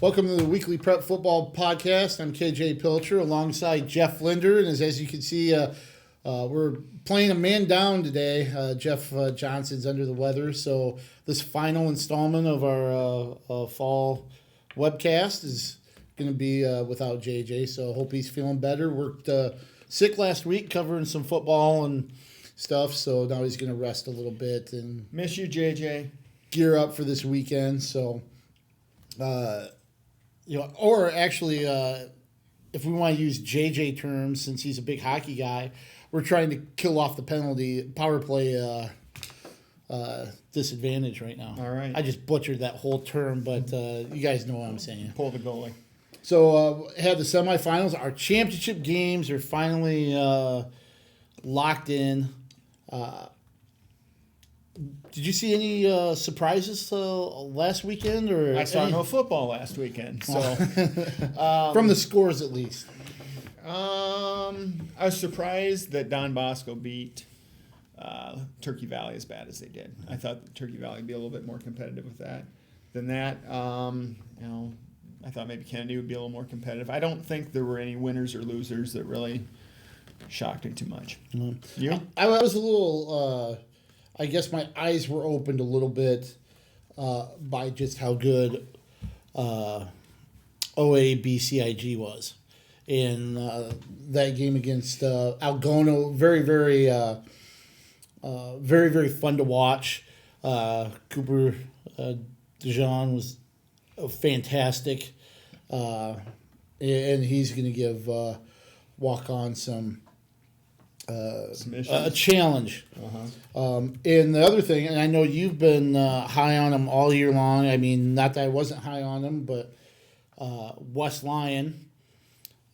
Welcome to the Weekly Prep Football Podcast. I'm KJ Pilcher alongside Jeff Linder. And as you can see, we're playing a man down today. Jeff Johnson's under the weather. So this final installment of our fall webcast is going to be without JJ. So I hope he's feeling better. Worked sick last week covering some football and stuff. So now he's going to rest a little bit and miss you, JJ. Gear up for this weekend. So, or actually, if we want to use JJ terms, since he's a big hockey guy, we're trying to kill off the power play disadvantage right now. All right. I just butchered that whole term, but you guys know what I'm saying. Pull the goalie. So, had the semifinals. Our championship games are finally locked in. Did you see any surprises last weekend? Or I saw no football last weekend, so from the scores at least. I was surprised that Don Bosco beat Turkey Valley as bad as they did. I thought Turkey Valley would be a little bit more competitive with that than that. I thought maybe Kennedy would be a little more competitive. I don't think there were any winners or losers that really shocked me too much. Mm-hmm. You? I was a little. I guess my eyes were opened a little bit by just how good OABCIG was. And that game against Algona, very, very, very, very fun to watch. Cooper DeJean was fantastic. And he's going to give Waukon some... a challenge. And the other thing, and I know you've been high on him all year long. I mean, not that I wasn't high on him, but West Lyon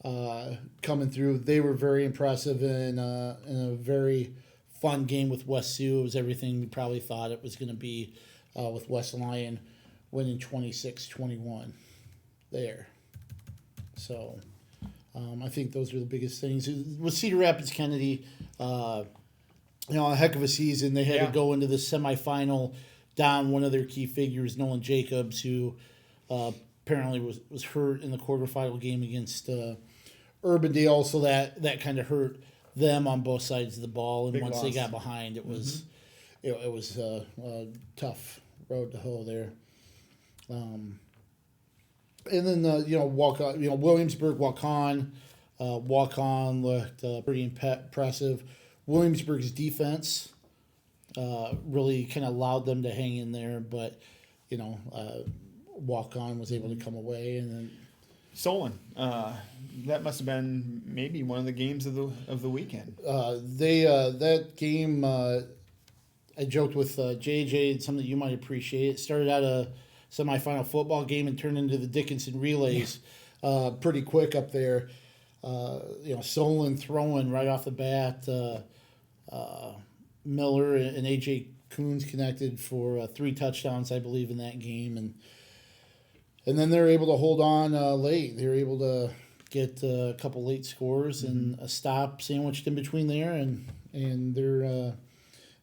coming through, they were very impressive in a very fun game with West Sioux. It was everything we probably thought it was going to be with West Lyon winning 26-21 there. So... I think those are the biggest things. With Cedar Rapids Kennedy, a heck of a season. They had to go into the semifinal down one of their key figures, Nolan Jacobs, who apparently was hurt in the quarterfinal game against Urbandale. So that kind of hurt them on both sides of the ball. And Big once loss. they got behind, it was it was a tough road to hoe there. And then Waukon, Williamsburg, Waukon looked pretty impressive. Williamsburg's defense really kind of allowed them to hang in there, but Waukon was able to come away. And then Solon, that must have been maybe one of the games of the weekend. That game, I joked with JJ, something you might appreciate. It started out a semifinal football game and turned into the Dickinson relays pretty quick up there. Solon throwing right off the bat. Miller and A.J. Coons connected for 3 touchdowns, I believe, in that game. And then they were able to hold on late. They were able to get a couple late scores and a stop sandwiched in between there. And they're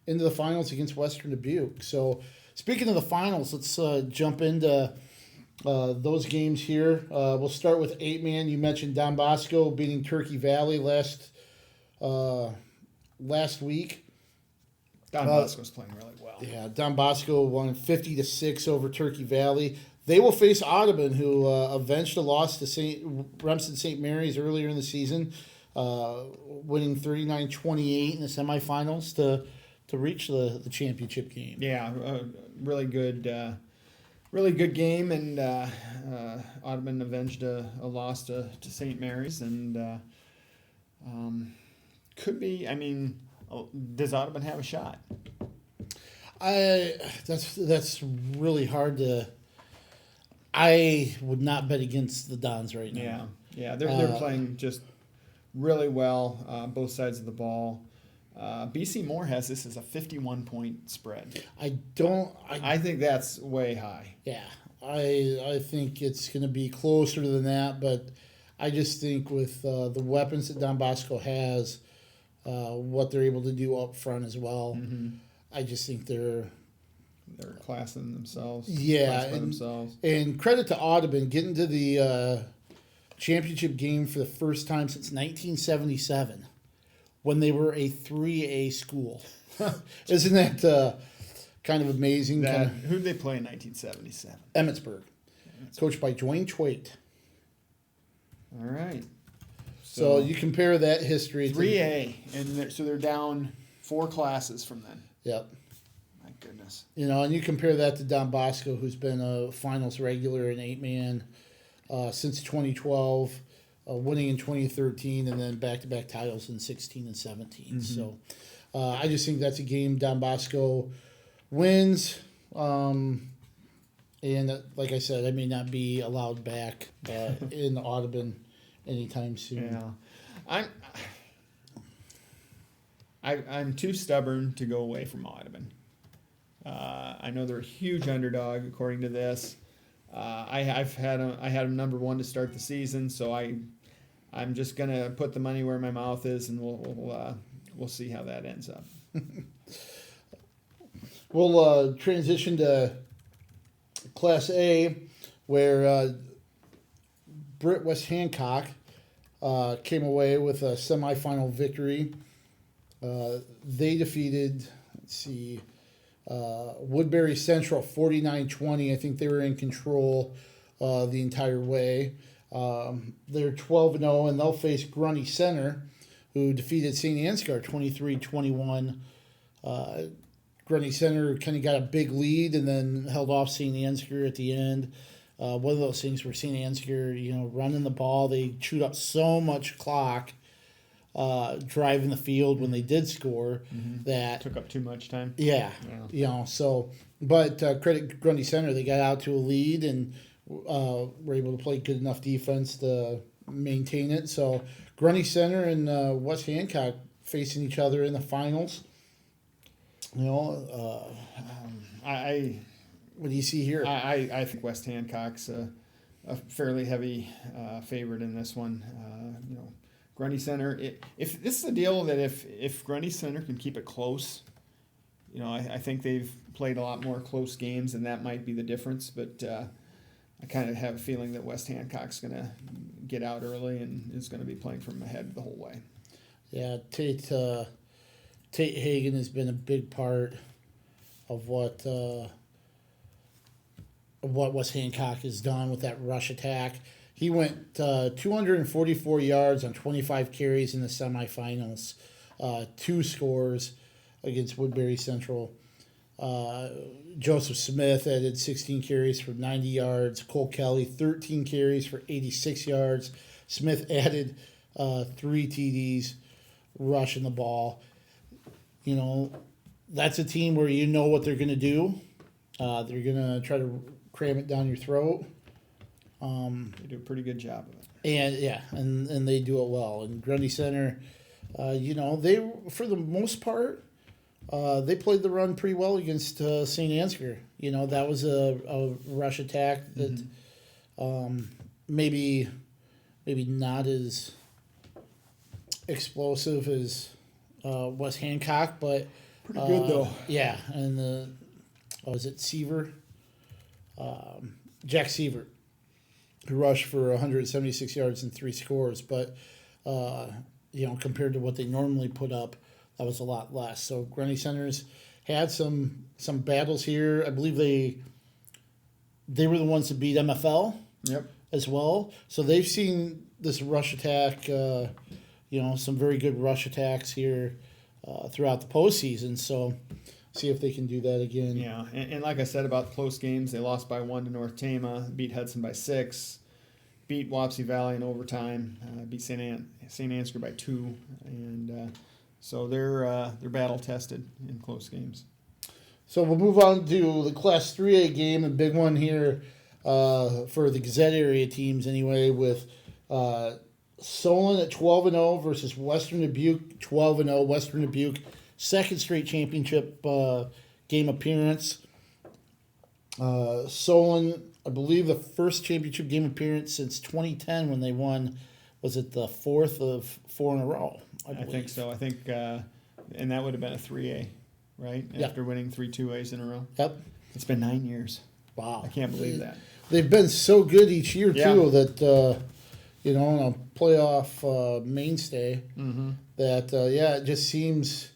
into the finals against Western Dubuque. So... Speaking of the finals, let's jump into those games here. We'll start with 8-man. You mentioned Don Bosco beating Turkey Valley last week. Don Bosco's playing really well. Yeah, Don Bosco won 50-6 over Turkey Valley. They will face Audubon, who avenged a loss to Remsen St. Mary's earlier in the season, winning 39-28 in the semifinals to reach the championship game. Yeah, really good game, and Audubon avenged a loss to St. Mary's, and could be. I mean, does Audubon have a shot? That's really hard to. I would not bet against the Dons right now. Yeah, they're playing just really well, both sides of the ball. BC Moore has this as a 51-point spread. I think that's way high. Yeah, I think it's going to be closer than that, but I just think with the weapons that Don Bosco has, what they're able to do up front as well, I just think they're They're classing themselves. Yeah, Classed by themselves. And credit to Audubon getting to the championship game for the first time since 1977, when they were a 3A school. Isn't that kind of amazing? Who'd they play in 1977? Emmitsburg, coached by Dwayne Chwait. All right. So you compare that history. 3A, and so they're down 4 classes from then. Yep. My goodness. You know, and you compare that to Don Bosco, who's been a finals regular in 8-man since 2012, winning in 2013, and then back-to-back titles in 16 and 17. Mm-hmm. So I just think that's a game Don Bosco wins. And like I said, I may not be allowed back in Audubon anytime soon. Yeah. I'm too stubborn to go away from Audubon. I know they're a huge underdog according to this. I had them number 1 to start the season, so I'm just gonna put the money where my mouth is, and we'll see how that ends up. We'll transition to Class A, where Britt West Hancock came away with a semifinal victory. They defeated, Woodbury Central 49-20. I think they were in control the entire way. They're 12-0, and they'll face Grundy Center, who defeated St. Ansgar 23-21. Grundy Center kind of got a big lead and then held off St. Ansgar at the end. One of those things where St. Ansgar, running the ball, they chewed up so much clock driving the field when they did score that took up too much time. Yeah. But credit Grundy Center, they got out to a lead and were able to play good enough defense to maintain it. So Grundy Center and West Hancock facing each other in the finals. What do you see here? I think West Hancock's a fairly heavy favorite in this one. Grundy Center. If this is the deal that if Grundy Center can keep it close, I think they've played a lot more close games, and that might be the difference. But I kind of have a feeling that West Hancock's going to get out early and is going to be playing from ahead the whole way. Yeah, Tate Hagen has been a big part of what West Hancock has done with that rush attack. He went 244 yards on 25 carries in the semifinals, 2 scores against Woodbury Central. Joseph Smith added 16 carries for 90 yards. Cole Kelly, 13 carries for 86 yards. Smith added 3 TDs, rushing the ball. That's a team where you know what they're going to do. They're going to try to cram it down your throat. They do a pretty good job of it. And they do it well. And Grundy Center, they, for the most part, they played the run pretty well against St. Ansgar. That was a rush attack that maybe not as explosive as West Hancock, but pretty good though. Yeah, and is it Seaver? Jack Seaver, who rushed for 176 yards and 3 scores, but compared to what they normally put up, that was a lot less. So Grundy Center's had some battles here. I believe they were the ones to beat MFL. Yep. As well. So they've seen this rush attack, some very good rush attacks here throughout the postseason. So see if they can do that again. Yeah, and like I said about the close games, they lost by 1 to North Tama, beat Hudson by 6, beat Wapsie Valley in overtime, beat St. Ansgar by 2, and so they're battle tested in close games. So we'll move on to the Class 3A game, a big one here for the Gazette area teams anyway, with Solon at 12-0 versus Western Dubuque 12-0. Western Dubuque, second straight championship game appearance. Solon, I believe the first championship game appearance since 2010 when they won, was it the 4th of 4 in a row? I think so. I think, and that would have been a 3A, right? Yeah. After winning 3 2As in a row. Yep. It's been 9 years. Wow. I can't believe that. They've been so good each year, Yeah. too, that, you know, on a playoff mainstay, that, it just seems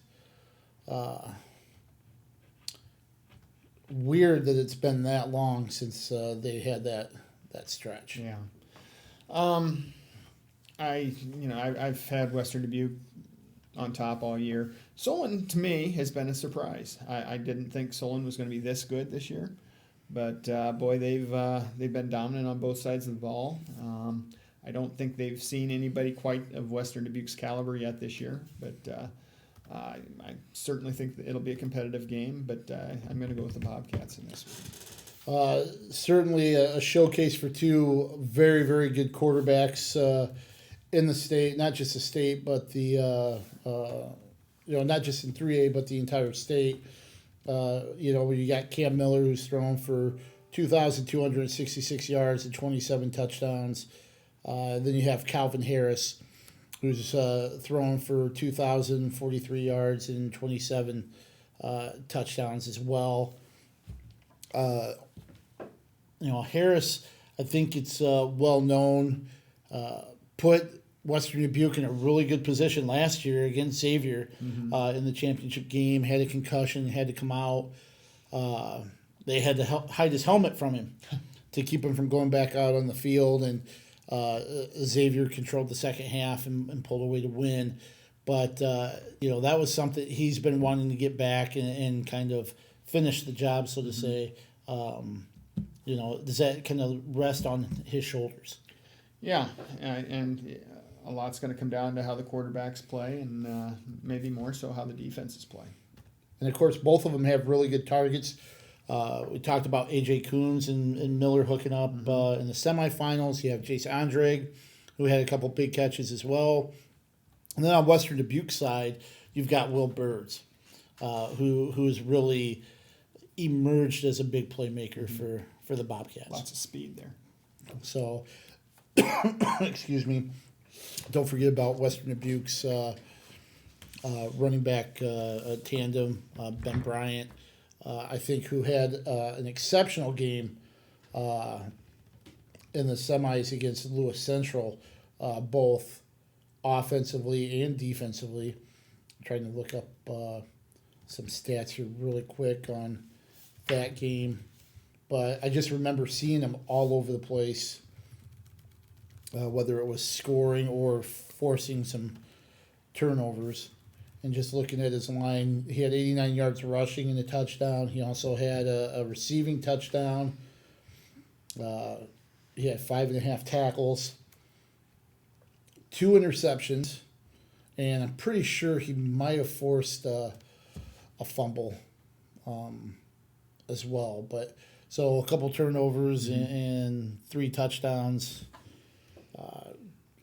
weird that it's been that long since they had that stretch. Yeah. I've had Western Dubuque on top all year. Solon, to me, has been a surprise. I didn't think Solon was going to be this good this year, but boy, they've been dominant on both sides of the ball. I don't think they've seen anybody quite of Western Dubuque's caliber yet this year, but I certainly think that it'll be a competitive game. But I'm going to go with the Bobcats in this one. Certainly a showcase for two very, very good quarterbacks in the state, not just the state, but the, not just in 3A, but the entire state. You got Cam Miller, who's thrown for 2,266 yards and 27 touchdowns. Then you have Calvin Harris, who's thrown for 2,043 yards and 27 touchdowns as well. Harris, I think it's well known, put Western Dubuque in a really good position last year against Xavier in the championship game. Had a concussion, had to come out. They had to hide his helmet from him to keep him from going back out on the field. And Xavier controlled the second half and pulled away to win. But, that was something he's been wanting to get back and kind of finish the job, so to say. Does that kind of rest on his shoulders? Yeah, and a lot's going to come down to how the quarterbacks play and maybe more so how the defenses play. And, of course, both of them have really good targets. We talked about A.J. Coons and Miller hooking up in the semifinals. You have Jace Andrade, who had a couple big catches as well. And then on Western Dubuque side, you've got Will Birds, who's really emerged as a big playmaker for the Bobcats. Lots of speed there. So, excuse me. Don't forget about Western Dubuque's running back tandem, Ben Bryant, I think, who had an exceptional game in the semis against Lewis Central, both offensively and defensively. I'm trying to look up some stats here really quick on that game. But I just remember seeing him all over the place, whether it was scoring or forcing some turnovers. And just looking at his line, he had 89 yards rushing and a touchdown. He also had a receiving touchdown. He had 5.5 tackles, 2 interceptions, and I'm pretty sure he might have forced a fumble as well. But so a couple turnovers and 3 touchdowns.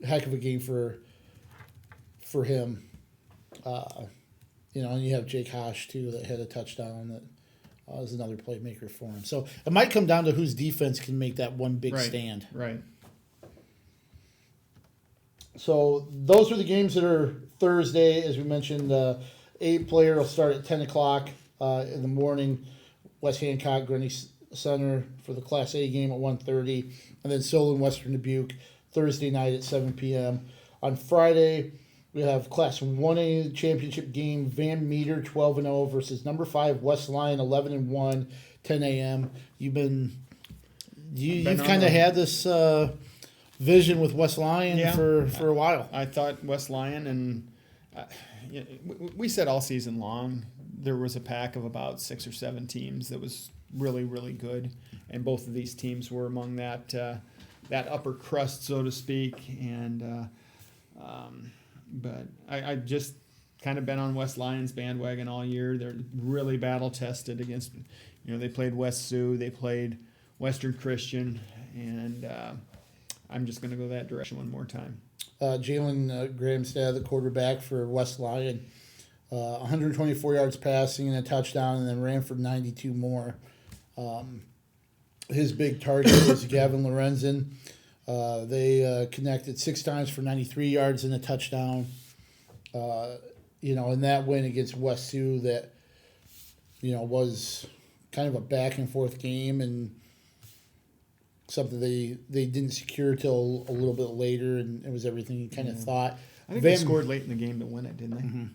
Heck of a game for him. And you have Jake Hosh, too, that had a touchdown that was another playmaker for him. So it might come down to whose defense can make that one big stand. Right. So those are the games that are Thursday. As we mentioned, 8-player will start at 10 o'clock in the morning. West Hancock, Grundy Center for the Class A game at 1:30. And then Solon, Western Dubuque, Thursday night at 7 p.m. On Friday, we have Class 1A championship game, Van Meter 12-0 versus number 5 West Lyon 11-1, 10 a.m. You've kind of had this vision with West Lyon for a while. I thought West Lyon, and we said all season long there was a pack of about 6 or 7 teams that was really, really good, and both of these teams were among that upper crust, so to speak, and. But I just kind of been on West Lyon's bandwagon all year. They're really battle tested against, they played West Sioux, they played Western Christian, and I'm just going to go that direction one more time. Jalen Grahamstad, the quarterback for West Lyon, 124 yards passing and a touchdown, and then ran for 92 more. His big target was Gavin Lorenzen. They connected 6 times for 93 yards and a touchdown. In that win against West Sioux that, was kind of a back and forth game and something they didn't secure till a little bit later, and it was everything you kind of thought. I think they scored late in the game to win it, didn't they? Mm-hmm.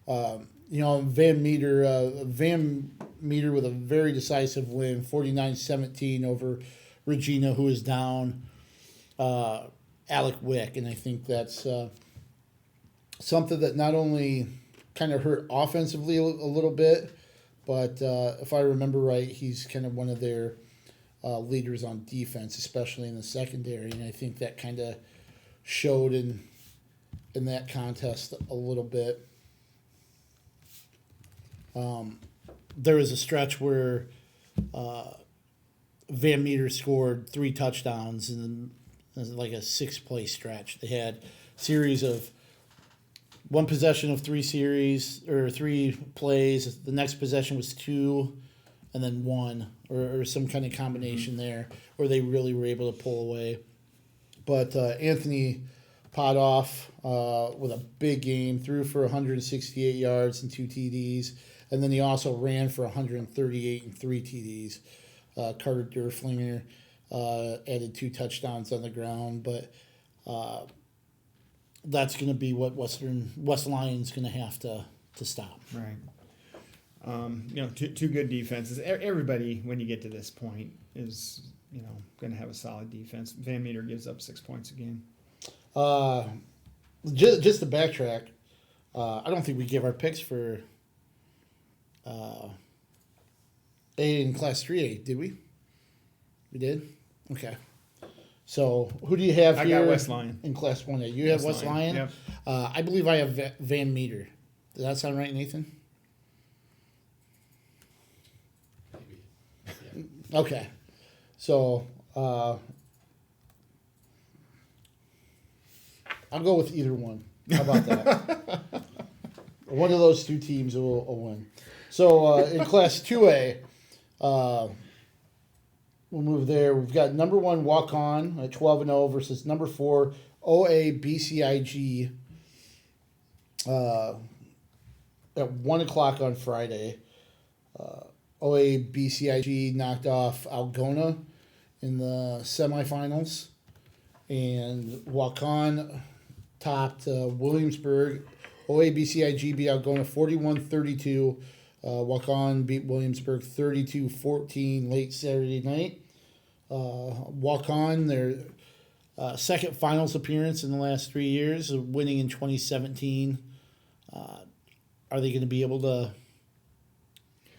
Yeah. Van Meter with a very decisive win, 49-17 over Regina, who is down Alec Wick, and I think that's something that not only kind of hurt offensively a little bit, but if I remember right, he's kind of one of their leaders on defense, especially in the secondary, and I think that kind of showed in that contest a little bit. There was a stretch where Van Meter scored 3 touchdowns in like a 6-play stretch. They had series of one possession of 3 plays. The next possession was 2, and then 1, or some kind of combination there where they really were able to pull away. But Anthony Potoff with a big game, threw for 168 yards and 2 TDs, and then he also ran for 138 and 3 TDs. Carter Durflinger added 2 touchdowns on the ground, but that's going to be what West Lyon's going to have to stop. Right. Two good defenses. Everybody, when you get to this point, is going to have a solid defense. Van Meter gives up 6 points a game. Just to backtrack, I don't think we gave our picks for A in Class 3A, did we? We did? Okay. So who do you have here? I got West Lyon. In Class 1A. You have West Lyon? Yep. I believe I have Van Meter. Does that sound right, Nathan? Maybe. Okay. So I'll go with either one. How about that? One of those 2 teams will win. So in Class 2A, we'll move there. We've got number 1 Waukon at 12-0 versus number 4 OABCIG at 1:00 on Friday. OABCIG knocked off Algona in the semifinals, and Waukon topped Williamsburg. OABCIG beat Algona 41-32. Waukon beat Williamsburg 32-14 late Saturday night. Waukon, their second finals appearance in the last 3 years, winning in 2017. Are they going to be able to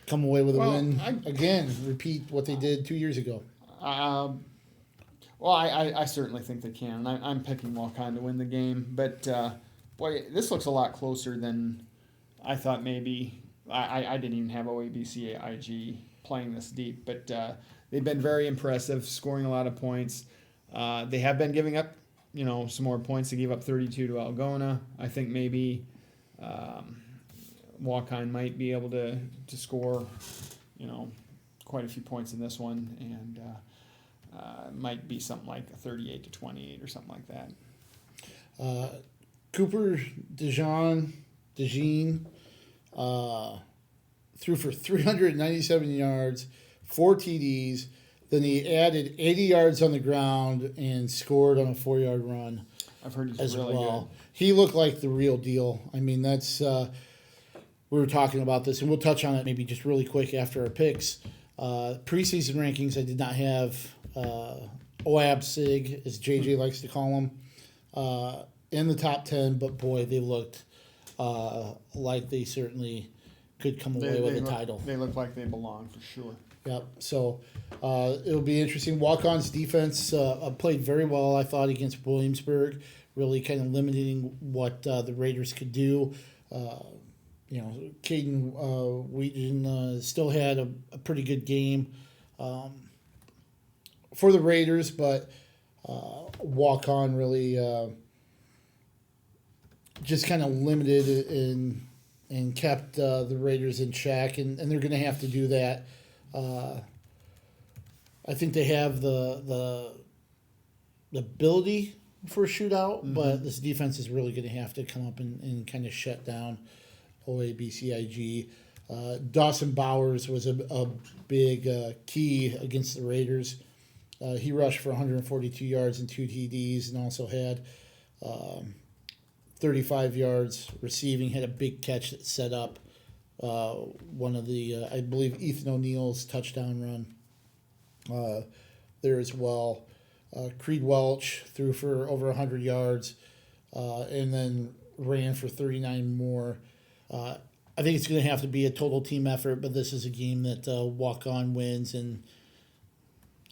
come away with a win again? Repeat what they did 2 years ago. Well, I certainly think they can. I'm picking Waukon to win the game, but boy, this looks a lot closer than I thought. Maybe I didn't even have OABCIG playing this deep, but they've been very impressive, scoring a lot of points. They have been giving up, some more points. They gave up 32 to Algona. I think maybe Waukon might be able to score, quite a few points in this one, and might be something like 38-28 or something like that. Cooper DeJean threw for 397 yards, 4 TDs. Then he added 80 yards on the ground and scored on a 4-yard run. I've heard he's as really well. good. He looked like the real deal. I mean, that's we were talking about this, and we'll touch on it maybe just really quick after our picks. Preseason rankings, I did not have OABCIG, as JJ likes to call them, in the top 10, but boy, they looked like they certainly could come away with a title. They look like they belong for sure. Yep. So it'll be interesting. Waukon's defense played very well, I thought, against Williamsburg, really kind of limiting what the Raiders could do. Caden Wheaton still had a pretty good game for the Raiders, but Waukon really just kind of limited and kept the Raiders in check, and they're going to have to do that. I think they have the ability for a shootout, but this defense is really going to have to come up and kind of shut down OABCIG. Dawson Bowers was a big key against the Raiders. He rushed for 142 yards and 2 TDs, and also had 35 yards receiving. Had a big catch that set up one of the, I believe, Ethan O'Neill's touchdown run there as well. Creed Welch threw for over 100 yards and then ran for 39 more. I think it's going to have to be a total team effort, but this is a game that Waukon wins and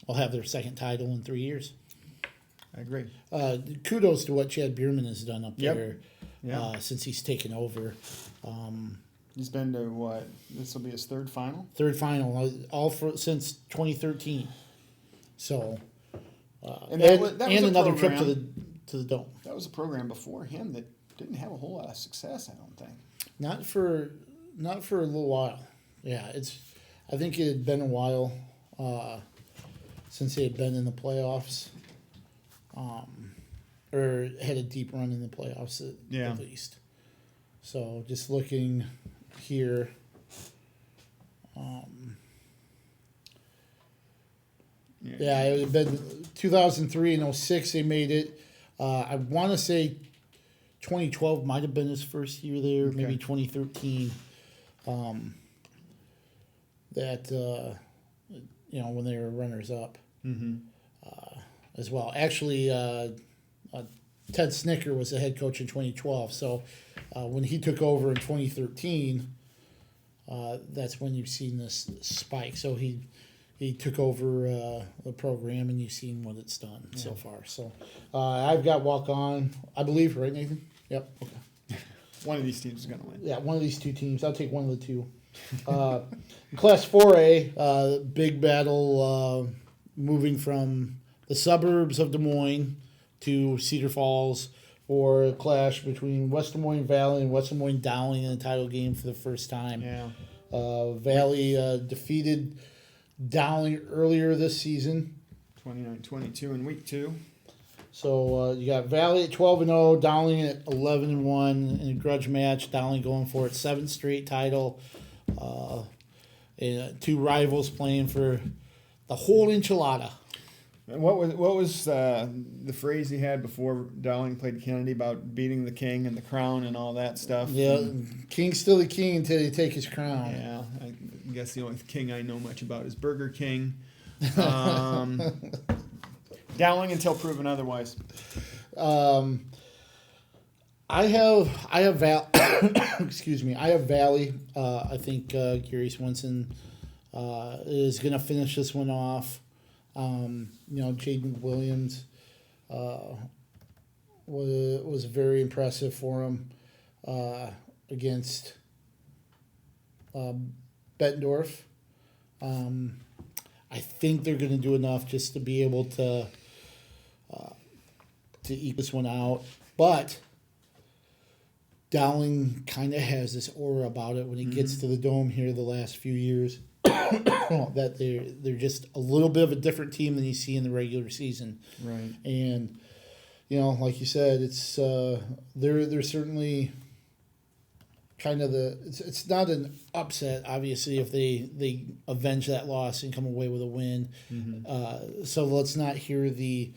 will have their second title in 3 years. I agree. Kudos to what Chad Bierman has done up Yep. there since he's taken over. He's been to what? This will be his third final? Third final, since 2013. So, And that was a another trip program- to the Dome. That was a program before him that didn't have a whole lot of success, I don't think. Not for a little while. Yeah, I think it had been a while since they had been in the playoffs, or had a deep run in the playoffs at least. So just looking here. Yeah, it had been 2003 and 06 they made it. I want to say 2012 might have been his first year there, Okay. maybe 2013. When they were runners up as well. Actually, Ted Snicker was the head coach in 2012. So when he took over in 2013, that's when you've seen this spike. So he took over the program, and you've seen what it's done so far. So I've got Waukon, I believe, right, Nathan? Yep. Okay. One of these teams is going to win. Yeah, one of these two teams. I'll take one of the two. Class 4A, big battle moving from the suburbs of Des Moines to Cedar Falls for a clash between West Des Moines Valley and West Des Moines Dowling in the title game for the first time. Yeah. Valley defeated Dowling earlier this season. 29-22 in week 2. So you got Valley at 12-0, Dowling at 11-1 in a grudge match. Dowling going for its 7th straight title. And two rivals playing for the whole enchilada. And what was the phrase he had before Dowling played Kennedy about beating the king and the crown and all that stuff? Yeah, king's still the king until you take his crown. Yeah, I guess the only king I know much about is Burger King. Dowling until proven otherwise. I have excuse me. I have Valley. I think Gary Swenson is going to finish this one off. Jaden Williams was very impressive for him against Bettendorf. I think they're going to do enough just to be able to eke this one out. But Dowling kind of has this aura about it when it gets to the Dome here the last few years. That they're just a little bit of a different team than you see in the regular season. Right. And like you said, it's they're certainly kind of it's not an upset, obviously, if they avenge that loss and come away with a win. So let's not hear the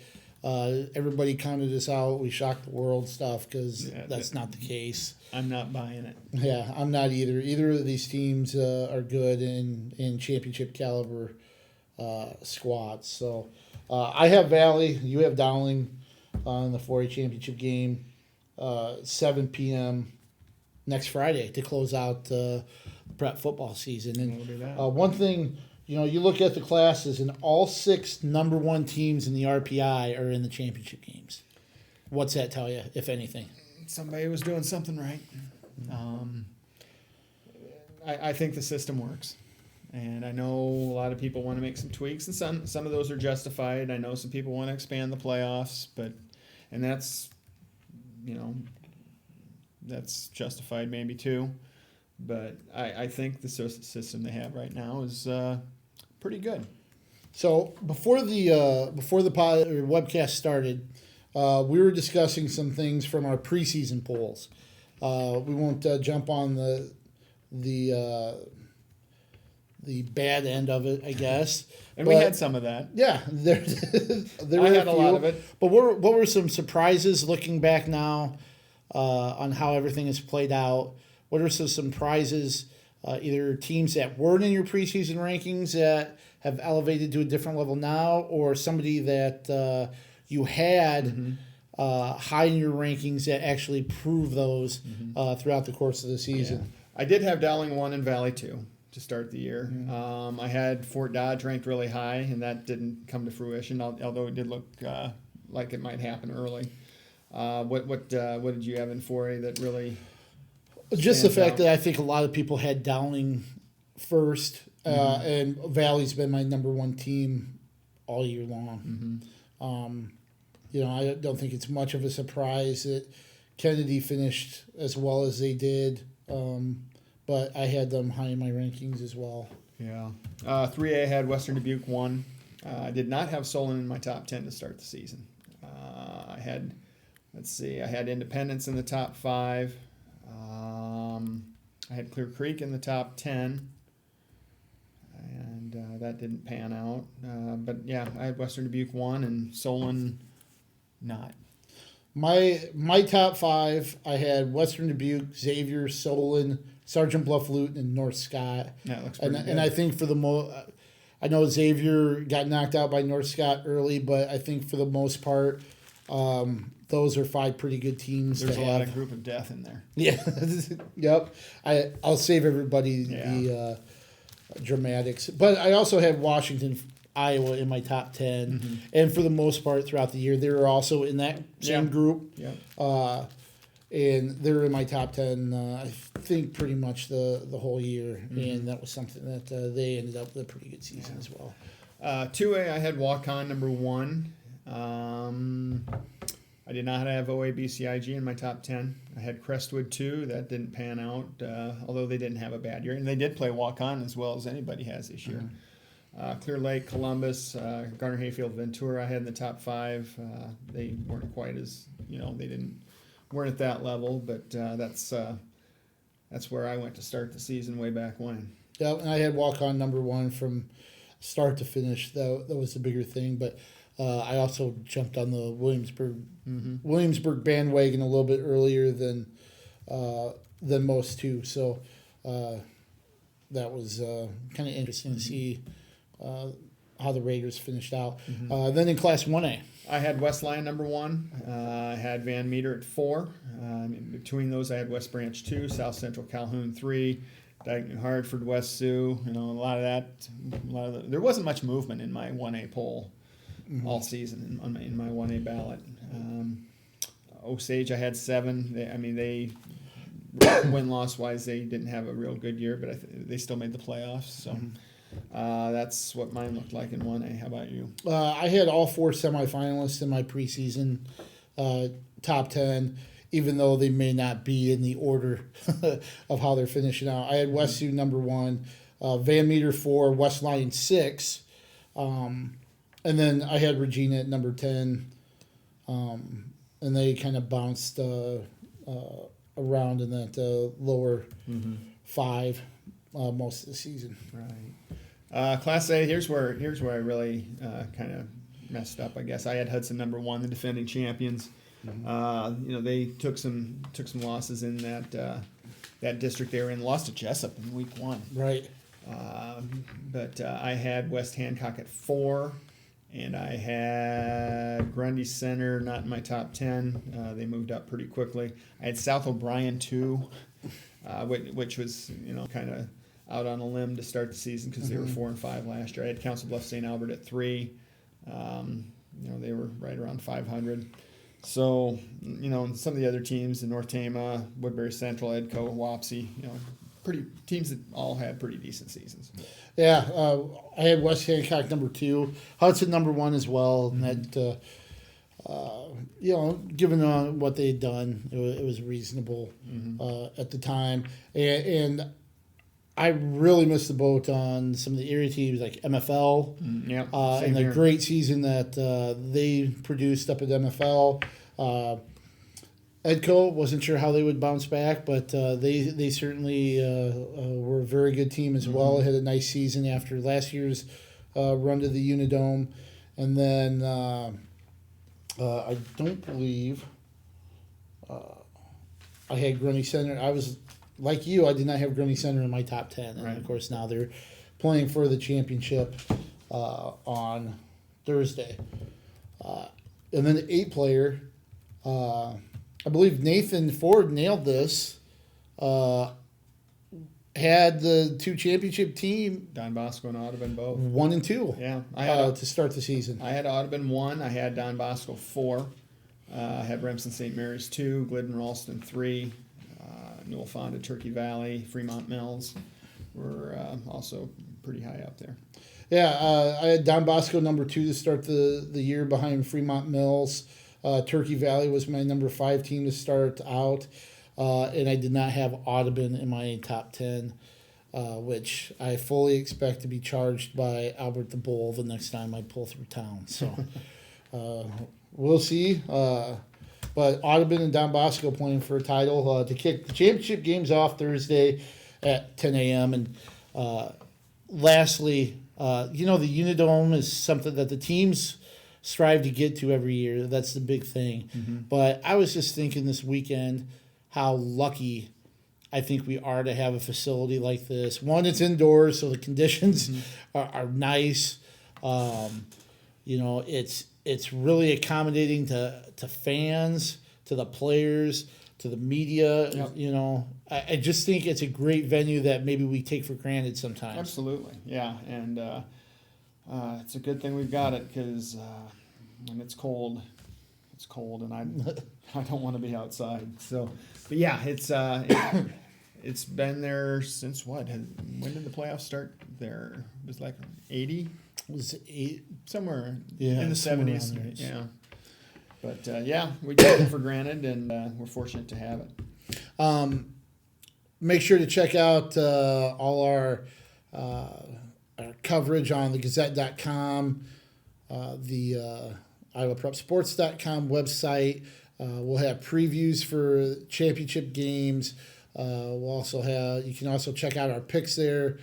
everybody counted us out, we shocked the world stuff, because that's not the case. I'm not buying it. Yeah, I'm not either. Either of these teams are good in championship caliber squads. So I have Valley. You have Dowling in the 4A championship game, 7 p.m. next Friday to close out the prep football season. And We'll do that. one thing, you look at the classes, and all 6 number 1 teams in the RPI are in the championship games. What's that tell you, if anything? Somebody was doing something right. I think the system works. And I know a lot of people want to make some tweaks, and some of those are justified. I know some people want to expand the playoffs, and that's justified maybe too. But I think the system they have right now is pretty good. So before the pod or webcast started, we were discussing some things from our preseason polls. We won't jump on the bad end of it, I guess. And we had some of that. Yeah, there I were had a lot few. of it. But what were some surprises looking back now on how everything has played out? What are some surprises, either teams that weren't in your preseason rankings that have elevated to a different level now, or somebody that you had high in your rankings that actually proved those throughout the course of the season? Yeah. I did have Dowling 1 and Valley 2 to start the year. I had Fort Dodge ranked really high, and that didn't come to fruition, although it did look like it might happen early. What did you have in 4A that really Just the fact out? that I think a lot of people had Dowling first, and Valley's been my number one team all year long. I don't think it's much of a surprise that Kennedy finished as well as they did, but I had them high in my rankings as well. Yeah. 3A had Western Dubuque 1. I did not have Solon in my top 10 to start the season. I had Independence in the top 5. I had Clear Creek in the top 10. And that didn't pan out. But yeah, I had Western Dubuque 1 and Solon not. My top 5, I had Western Dubuque, Xavier, Solon, Sergeant Bluff Luton, and North Scott. That looks pretty good. And I think for the I know Xavier got knocked out by North Scott early, but I think for the most part, those are 5 pretty good teams. There's to a have. lot of group of death in there. Yeah. Yep. I'll save everybody the dramatics. But I also had Washington, Iowa in my top 10. And for the most part throughout the year, they were also in that same group. Yeah. And they're in my top 10, I think, pretty much the whole year. And that was something that they ended up with a pretty good season as well. 2A, I had Waukon number 1. I did not have OABCIG in my top 10. I had Crestwood 2. That didn't pan out, although they didn't have a bad year. And they did play Waukon as well as anybody has this year. Clear Lake, Columbus, Garner Hayfield, Ventura I had in the top 5. They weren't quite as, weren't at that level, but that's where I went to start the season way back when. Yeah, and I had Waukon number 1 from start to finish. That was the bigger thing. But I also jumped on the Williamsburg bandwagon a little bit earlier than most too. So that was kind of interesting to see how the Raiders finished out. Then in Class 1A. I had West Lyon number 1. I had Van Meter at 4. Between those, I had West Branch 2, South Central Calhoun 3, Dyke Hartford, West Sioux. A lot of that. There wasn't much movement in my 1A poll all season in my 1A ballot. Osage, I had 7. They win-loss wise, they didn't have a real good year, but they still made the playoffs. So. That's what mine looked like in 1A. How about you? I had all 4 semifinalists in my preseason top 10, even though they may not be in the order of how they're finishing out. I had West Sioux number 1, Van Meter 4, West Lyon 6, and then I had Regina at number 10, and they kind of bounced around in that lower 5 most of the season. Right. Class A. Here's where I really kind of messed up. I guess I had Hudson number 1, the defending champions. They took some losses in that district they were in. Lost to Jessup in week 1. Right. But I had West Hancock at 4, and I had Grundy Center not in my top 10. They moved up pretty quickly. I had South O'Brien 2, which was kind of out on a limb to start the season because they were 4 and 5 last year. I had Council Bluffs St. Albert at 3. They were right around 500. So, some of the other teams in North Tama, Woodbury Central, Edco, Wapsie, pretty teams that all had pretty decent seasons. Yeah, I had West Hancock number 2, Hudson number 1 as well, and that given what they'd done, it was reasonable at the time, and I really missed the boat on some of the area teams like MFL, and the great season that they produced up at MFL. Edco, wasn't sure how they would bounce back, but they certainly were a very good team as well. Had a nice season after last year's run to the Unidome. And then I don't believe I had Grundy Center. I was, like you, I did not have Grundy Center in my top 10. And, Right. of course, now they're playing for the championship on Thursday. And then the 8-player, I believe Nathan Ford nailed this, had the 2 championship team Don Bosco and Audubon both. 1 and 2 Yeah, I had to start the season. I had Audubon 1. I had Don Bosco 4. I had Remsen St. Mary's 2. Glidden Ralston 3. Newell Fonda, Turkey Valley, Fremont Mills were also pretty high up there. Yeah, I had Don Bosco number 2 to start the year behind Fremont Mills. Turkey Valley was my number 5 team to start out. And I did not have Audubon in my top 10, which I fully expect to be charged by Albert the Bull the next time I pull through town. So we'll see. But Audubon and Don Bosco playing for a title to kick the championship games off Thursday at 10 a.m. And lastly, the Unidome is something that the teams strive to get to every year. That's the big thing. But I was just thinking this weekend how lucky I think we are to have a facility like this. One, it's indoors, so the conditions are nice. It's really accommodating to fans, to the players, to the media. Yep. I just think it's a great venue that maybe we take for granted sometimes. Absolutely, yeah, and it's a good thing we've got it because when it's cold, and I don't want to be outside. So, but yeah, it's been there since what? When did the playoffs start? There it was like 80. It was 8 Somewhere Yeah, in the somewhere 70s. around there. Yeah. But we take it for granted, and we're fortunate to have it. Make sure to check out all our coverage on the Gazette.com, the IowaPrepSports.com website. We'll have previews for championship games. You can also check out our picks there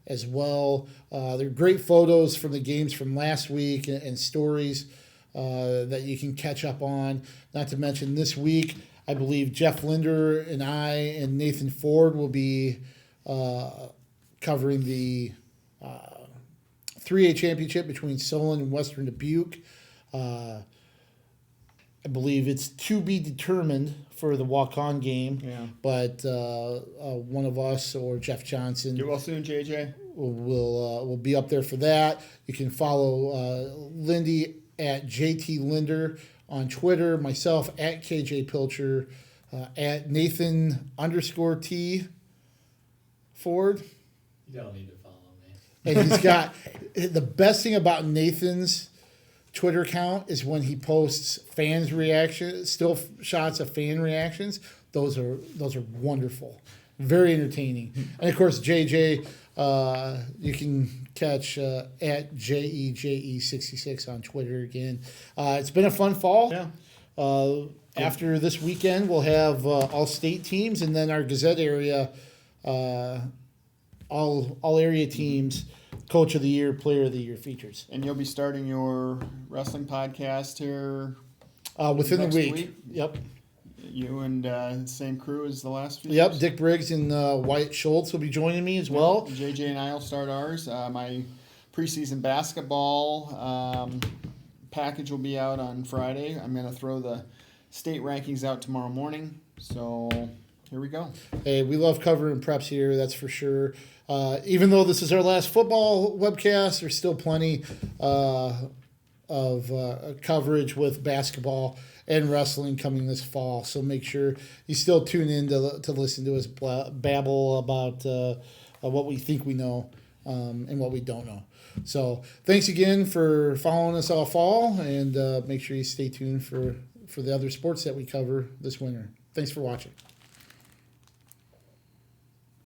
as well. There are great photos from the games from last week and stories that you can catch up on. Not to mention this week, I believe Jeff Linder and I and Nathan Ford will be covering the 3A championship between Solon and Western Dubuque. I believe it's to be determined for the Waukon game. Yeah. But one of us or Jeff Johnson Get well soon, JJ. will be up there for that. You can follow Lindy at JT Linder on Twitter, myself at KJ Pilcher, at Nathan_T Ford. You don't need to follow me. And he's got the best thing about Nathan's Twitter account is when he posts fans' reactions, still shots of fan reactions. Those are wonderful, very entertaining. And of course, JJ, you can catch at JEJE66 on Twitter again. It's been a fun fall. Yeah. After this weekend, we'll have all state teams, and then our Gazette area, all area teams. Coach of the Year, Player of the Year features. And you'll be starting your wrestling podcast here Within next the week. week? Yep. You and same crew as the last few Yep. years? Dick Briggs and Wyatt Schultz will be joining me as well. JJ and I will start ours. My preseason basketball package will be out on Friday. I'm going to throw the state rankings out tomorrow morning. So here we go. Hey, we love covering preps here, that's for sure. Even though this is our last football webcast, there's still plenty of coverage with basketball and wrestling coming this fall. So make sure you still tune in to listen to us babble about what we think we know and what we don't know. So thanks again for following us all fall, and make sure you stay tuned for the other sports that we cover this winter. Thanks for watching.